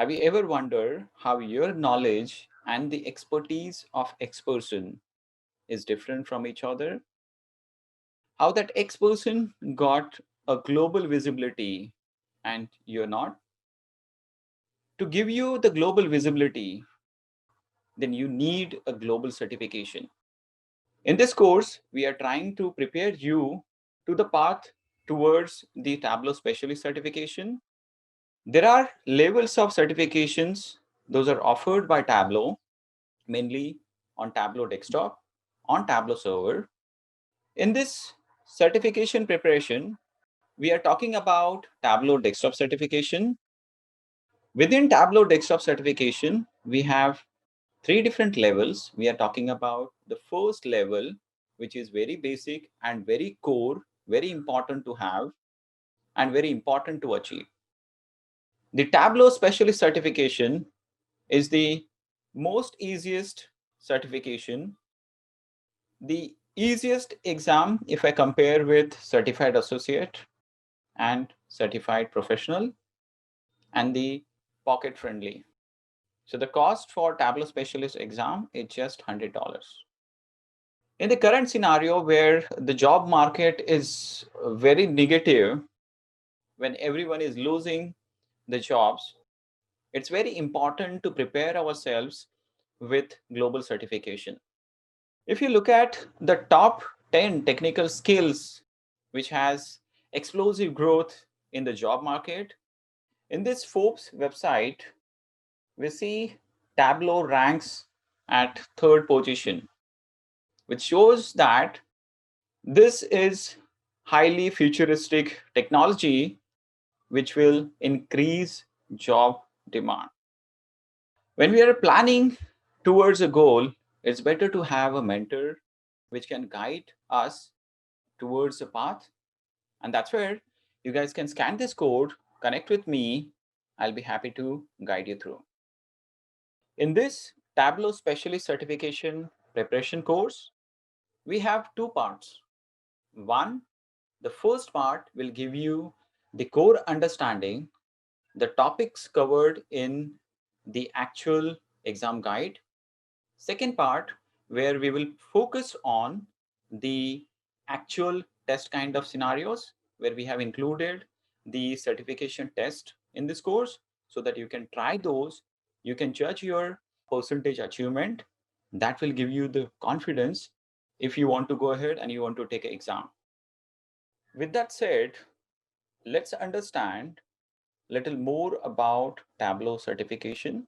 Have you ever wondered how your knowledge and the expertise of X person is different from each other? How that X person got a global visibility and you're not? To give you the global visibility, then you need a global certification. In this course, we are trying to prepare you to the path towards the Tableau Specialist certification. There are levels of certifications, those are offered by Tableau, mainly on Tableau Desktop, on Tableau Server. In this certification preparation, we are talking about Tableau Desktop certification. Within Tableau Desktop certification, we have three different levels. We are talking about the first level, which is very basic and very core, very important to have and very important to achieve. The Tableau Specialist certification is the most easiest certification, the easiest exam if I compare with certified associate and certified professional, and the pocket friendly. So the cost for Tableau Specialist exam is just $100. In the current scenario where the job market is very negative, when everyone is losing the jobs, it's very important to prepare ourselves with global certification. If you look at the top 10 technical skills which has explosive growth in the job market, in this Forbes website, we see Tableau ranks at third position, which shows that this is highly futuristic technology which will increase job demand. When we are planning towards a goal, it's better to have a mentor which can guide us towards a path. And that's where you guys can scan this code, connect with me. I'll be happy to guide you through. In this Tableau Specialist Certification Preparation course, we have two parts. One, the first part will give you the core understanding, the topics covered in the actual exam guide. Second part, where we will focus on the actual test kind of scenarios, where we have included the certification test in this course so that you can try those, you can judge your percentage achievement. That will give you the confidence if you want to go ahead and you want to take an exam. With that said, let's understand little more about Tableau certification.